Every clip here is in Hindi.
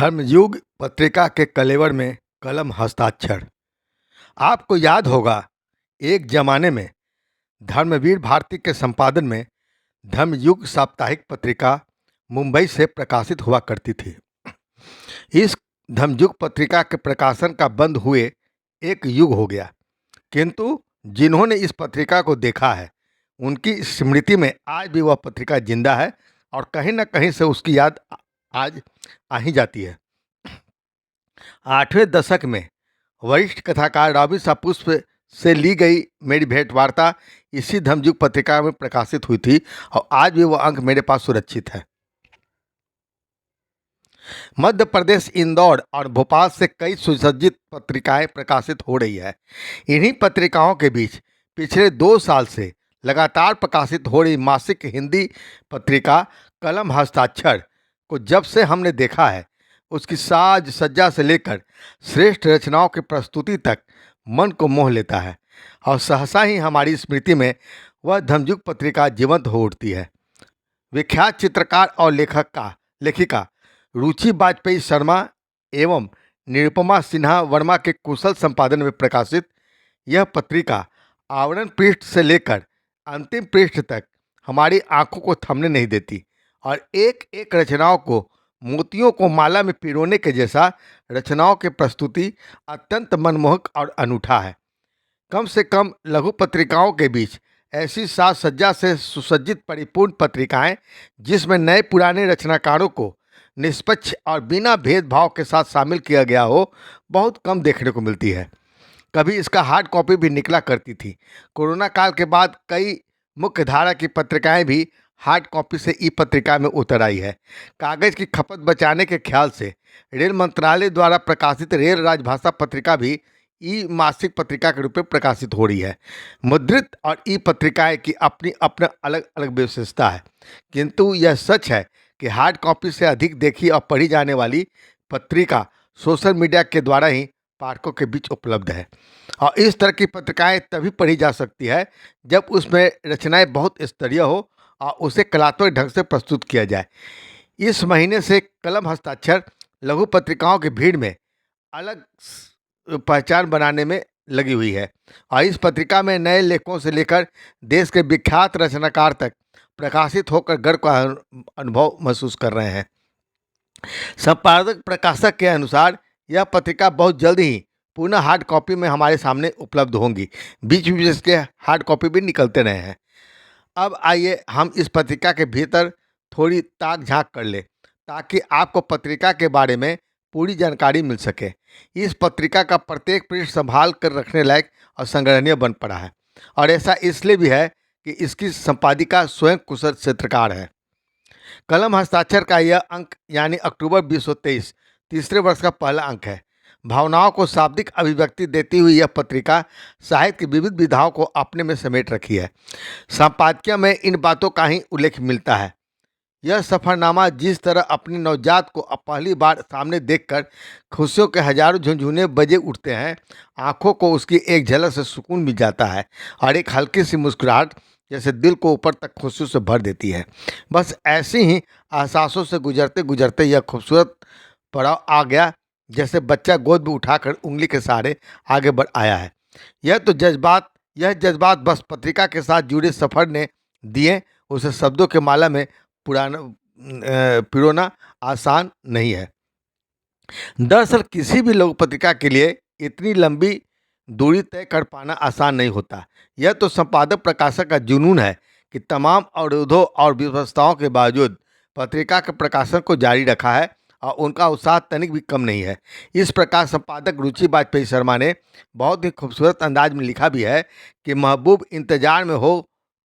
धर्मयुग पत्रिका के कलेवर में कलम हस्ताक्षर। आपको याद होगा, एक जमाने में धर्मवीर भारती के संपादन में धर्मयुग साप्ताहिक पत्रिका मुंबई से प्रकाशित हुआ करती थी। इस धर्मयुग पत्रिका के प्रकाशन का बंद हुए एक युग हो गया, किंतु जिन्होंने इस पत्रिका को देखा है उनकी स्मृति में आज भी वह पत्रिका जिंदा है और कहीं न कहीं से उसकी याद आज आ ही जाती है। 8वें दशक में वरिष्ठ कथाकार रॉबिन सपुष्प से ली गई मेरी भेंट वार्ता इसी धर्मयुग पत्रिका में प्रकाशित हुई थी और आज भी वह अंक मेरे पास सुरक्षित है। मध्य प्रदेश इंदौर और भोपाल से कई सुसज्जित पत्रिकाएं प्रकाशित हो रही है। इन्हीं पत्रिकाओं के बीच पिछले 2 साल से लगातार प्रकाशित हो रही मासिक हिंदी पत्रिका कलम हस्ताक्षर को जब से हमने देखा है, उसकी साज सज्जा से लेकर श्रेष्ठ रचनाओं की प्रस्तुति तक मन को मोह लेता है और सहसा ही हमारी स्मृति में वह धर्मयुग पत्रिका जीवंत हो उठती है। विख्यात चित्रकार और लेखिका रुचि वाजपेयी शर्मा एवं निरुपमा सिन्हा वर्मा के कुशल संपादन में प्रकाशित यह पत्रिका आवरण पृष्ठ से लेकर अंतिम पृष्ठ तक हमारी आंखों को थमने नहीं देती और एक एक रचनाओं को मोतियों को माला में पिरोने के जैसा रचनाओं की प्रस्तुति अत्यंत मनमोहक और अनूठा है। कम से कम लघु पत्रिकाओं के बीच ऐसी साज सज्जा से सुसज्जित परिपूर्ण पत्रिकाएं जिसमें नए पुराने रचनाकारों को निष्पक्ष और बिना भेदभाव के साथ शामिल किया गया हो, बहुत कम देखने को मिलती है। कभी इसका हार्ड कॉपी भी निकला करती थी। कोरोना काल के बाद कई मुख्य धारा की पत्रिकाएं भी हार्ड कॉपी से ई पत्रिका में उतर आई है। कागज की खपत बचाने के ख्याल से रेल मंत्रालय द्वारा प्रकाशित रेल राजभाषा पत्रिका भी ई मासिक पत्रिका के रूप में प्रकाशित हो रही है। मुद्रित और ई पत्रिकाएं की अपनी अपना अलग अलग विशेषता है, किंतु यह सच है कि हार्ड कॉपी से अधिक देखी और पढ़ी जाने वाली पत्रिका सोशल मीडिया के द्वारा ही पाठकों के बीच उपलब्ध है और इस तरह की पत्रिकाएं तभी पढ़ी जा सकती है जब उसमें रचनाएं बहुत स्तरीय हो और उसे कलात्मक ढंग से प्रस्तुत किया जाए। इस महीने से कलम हस्ताक्षर लघु पत्रिकाओं की भीड़ में अलग पहचान बनाने में लगी हुई है और इस पत्रिका में नए लेखकों से लेकर देश के विख्यात रचनाकार तक प्रकाशित होकर गर्व का अनुभव महसूस कर रहे हैं। संपादक प्रकाशक के अनुसार यह पत्रिका बहुत जल्द ही पुनः हार्ड कॉपी में हमारे सामने उपलब्ध होंगी। बीच बीच इसके हार्ड कॉपी भी निकलते रहे हैं। अब आइए हम इस पत्रिका के भीतर थोड़ी ताक झांक कर ले ताकि आपको पत्रिका के बारे में पूरी जानकारी मिल सके। इस पत्रिका का प्रत्येक पृष्ठ संभाल कर रखने लायक और संग्रहणीय बन पड़ा है और ऐसा इसलिए भी है कि इसकी संपादिका स्वयं कुशल चित्रकार है। कलम हस्ताक्षर का यह अंक यानी अक्टूबर 2023 तीसरे वर्ष का पहला अंक है। भावनाओं को शाब्दिक अभिव्यक्ति देती हुई यह पत्रिका साहित्य की विविध विधाओं को अपने में समेट रखी है। संपादकीय में इन बातों का ही उल्लेख मिलता है। यह सफ़रनामा जिस तरह अपनी नवजात को पहली बार सामने देखकर खुशियों के हजारों झुनझुने बजे उठते हैं, आंखों को उसकी एक झलक से सुकून मिल जाता है और एक हल्की सी मुस्कुराहट जैसे दिल को ऊपर तक खुशियों से भर देती है। बस ऐसी ही एहसासों से गुजरते गुजरते यह खूबसूरत पड़ाव आ गया जैसे बच्चा गोद में उठाकर उंगली के सहारे आगे बढ़ आया है। यह जज्बात बस पत्रिका के साथ जुड़े सफ़र ने दिए, उसे शब्दों के माला में पिरोना आसान नहीं है। दरअसल किसी भी लघु पत्रिका के लिए इतनी लंबी दूरी तय कर पाना आसान नहीं होता। यह तो संपादक प्रकाशक का जुनून है कि तमाम अवरोधों और व्यवस्थाओं के बावजूद पत्रिका के प्रकाशन को जारी रखा है और उनका उत्साह तनिक भी कम नहीं है। इस प्रकार संपादक रुचि वाजपेयी शर्मा ने बहुत ही खूबसूरत अंदाज में लिखा भी है कि महबूब इंतजार में हो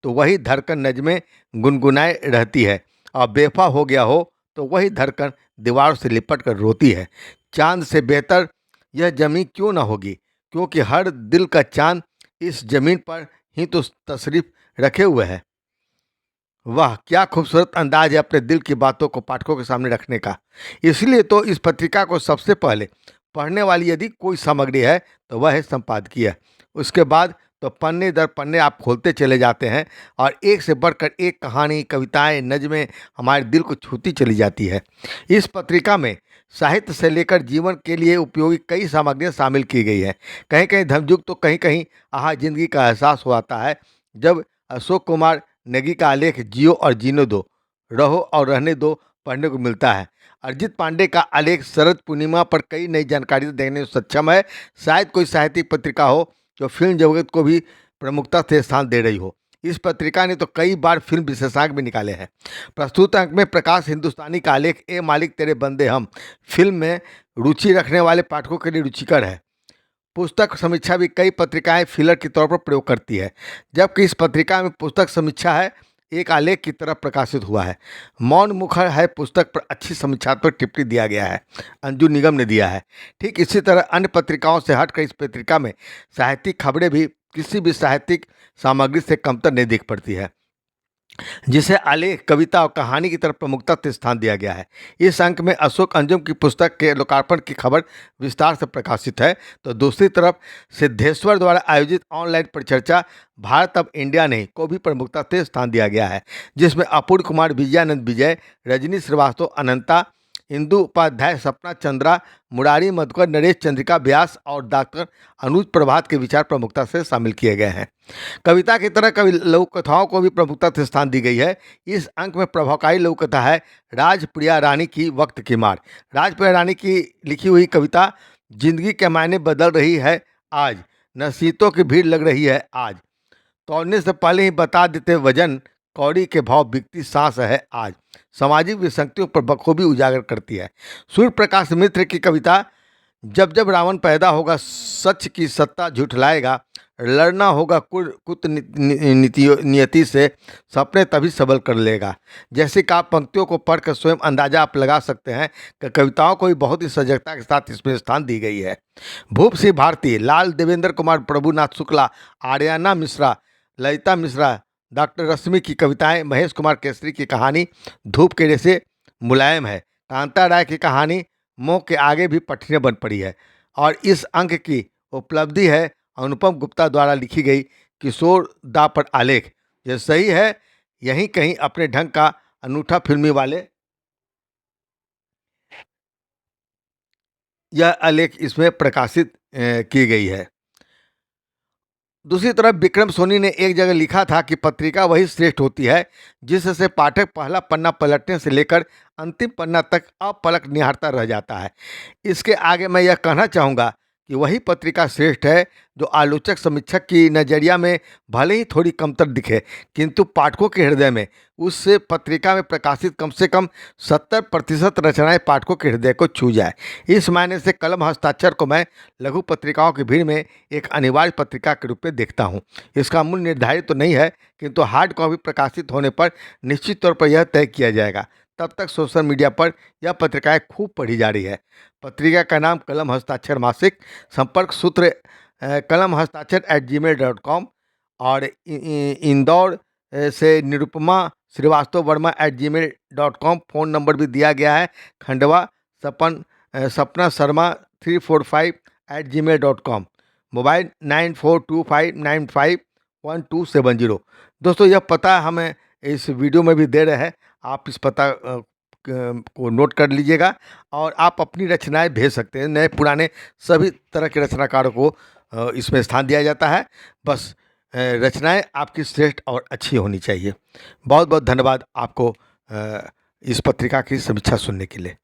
तो वही धड़कन नज़में गुनगुनाए रहती है और बेवफा हो गया हो तो वही धड़कन दीवारों से लिपट कर रोती है। चांद से बेहतर यह ज़मीन क्यों ना होगी, क्योंकि हर दिल का चांद इस ज़मीन पर ही तो तशरीफ़ रखे हुए है। वाह, क्या खूबसूरत अंदाज है अपने दिल की बातों को पाठकों के सामने रखने का। इसलिए तो इस पत्रिका को सबसे पहले पढ़ने वाली यदि कोई सामग्री है तो वह है संपादकीय। उसके बाद तो पन्ने दर पन्ने आप खोलते चले जाते हैं और एक से बढ़कर एक कहानी, कविताएं, नज़में हमारे दिल को छूती चली जाती है। इस पत्रिका में साहित्य से लेकर जीवन के लिए उपयोगी कई सामग्रियाँ शामिल की गई हैं। कहीं कहीं धर्मयुक्त तो कहीं कहीं आहा जिंदगी का एहसास होता है जब अशोक कुमार नेगी का आलेख जियो और जीने दो, रहो और रहने दो पढ़ने को मिलता है। अरिजीत पांडे का आलेख शरद पूर्णिमा पर कई नई जानकारी देने में सक्षम है। शायद कोई साहित्यिक पत्रिका हो जो फिल्म जगत को भी प्रमुखता से स्थान दे रही हो। इस पत्रिका ने तो कई बार फिल्म विशेषांक भी निकाले हैं। प्रस्तुत अंक में प्रकाश हिंदुस्तानी का आलेख ए मालिक तेरे बंदे हम फिल्म में रुचि रखने वाले पाठकों के लिए रुचिकर है। पुस्तक समीक्षा भी कई पत्रिकाएं फिलर के तौर पर प्रयोग करती है, जबकि इस पत्रिका में पुस्तक समीक्षा है एक आलेख की तरह प्रकाशित हुआ है। मौन मुखर है पुस्तक पर अच्छी समीक्षात्मक टिप्पणी दिया गया है, अंजू निगम ने दिया है। ठीक इसी तरह अन्य पत्रिकाओं से हटकर इस पत्रिका में साहित्यिक खबरें भी किसी भी साहित्यिक सामग्री से कमतर नहीं दिख पड़ती है, जिसे आलेख, कविता और कहानी की तरफ प्रमुखता से स्थान दिया गया है। इस अंक में अशोक अंजुम की पुस्तक के लोकार्पण की खबर विस्तार से प्रकाशित है, तो दूसरी तरफ सिद्धेश्वर द्वारा आयोजित ऑनलाइन परिचर्चा भारत अब इंडिया नहीं को भी प्रमुखता से स्थान दिया गया है, जिसमें अपूर्व कुमार, विजयानंद विजय, रजनी श्रीवास्तव, अनंता, इंदु उपाध्याय, सपना चंद्रा, मुरारी मधुकर, नरेश चंद्रिका व्यास और डॉक्टर अनुज प्रभात के विचार प्रमुखता से शामिल किए गए हैं। कविता की तरह कवि लघु कथाओं को भी प्रमुखता से स्थान दी गई है। इस अंक में प्रभावकारी लघु कथा है राजप्रिया रानी की वक्त की मार। राजप्रिया रानी की लिखी हुई कविता जिंदगी के मायने बदल रही है आज, नसीहतों की भीड़ लग रही है आज, तोड़ने से पहले ही बता देते वजन, कौड़ी के भाव बिकती सांस है आज, सामाजिक विसंगतियों पर बखूबी उजागर करती है। सूर्य प्रकाश मित्र की कविता जब जब रावण पैदा होगा सच की सत्ता झुठलाएगा, लड़ना होगा नियति से, सपने तभी सबल कर लेगा, जैसे कि आप पंक्तियों को पढ़कर स्वयं अंदाजा आप लगा सकते हैं कि कविताओं को भी बहुत ही सजगता के साथ इसमें स्थान दी गई है। भूप सिंह भारती, लाल देवेंद्र कुमार, प्रभुनाथ शुक्ला, आर्याना मिश्रा, ललिता मिश्रा, डॉक्टर रश्मि की कविताएं, महेश कुमार केसरी की कहानी धूप के जैसे मुलायम है, कांता राय की कहानी मोह के आगे भी पठनीय बन पड़ी है, और इस अंक की उपलब्धि है अनुपम गुप्ता द्वारा लिखी गई किशोर दा पर आलेख। यह सही है, यहीं कहीं अपने ढंग का अनूठा फिल्मी वाले यह आलेख इसमें प्रकाशित की गई है। दूसरी तरफ विक्रम सोनी ने एक जगह लिखा था कि पत्रिका वही श्रेष्ठ होती है जिससे पाठक पहला पन्ना पलटने से लेकर अंतिम पन्ना तक अपलक निहारता रह जाता है। इसके आगे मैं यह कहना चाहूँगा कि वही पत्रिका श्रेष्ठ है जो आलोचक समीक्षक की नज़रिया में भले ही थोड़ी कमतर दिखे, किंतु पाठकों के हृदय में उससे पत्रिका में प्रकाशित कम से कम 70% रचनाएं पाठकों के हृदय को छू जाए। इस मायने से कलम हस्ताक्षर को मैं लघु पत्रिकाओं की भीड़ में एक अनिवार्य पत्रिका के रूप में देखता हूँ। इसका मूल्य निर्धारित तो नहीं है, किंतु हार्ड कॉपी प्रकाशित होने पर निश्चित तौर पर यह तय किया जाएगा। तब तक सोशल मीडिया पर यह पत्रिकाएं खूब पढ़ी जा रही है। पत्रिका का नाम कलम हस्ताक्षर मासिक, संपर्क सूत्र kalamhastakshar@gmail.com और इंदौर से Nirupama Srivastava Verma @gmail.com। Phone number भी दिया गया है खंडवा सपना शर्मा 345 @gmail.com, मोबाइल 9425951270। दोस्तों यह पता हमें इस वीडियो में भी दे रहे हैं, आप इस पता को नोट कर लीजिएगा और आप अपनी रचनाएं भेज सकते हैं। नए पुराने सभी तरह के रचनाकारों को इसमें स्थान दिया जाता है। बस रचनाएं आपकी श्रेष्ठ और अच्छी होनी चाहिए। बहुत बहुत धन्यवाद आपको इस पत्रिका की समीक्षा सुनने के लिए।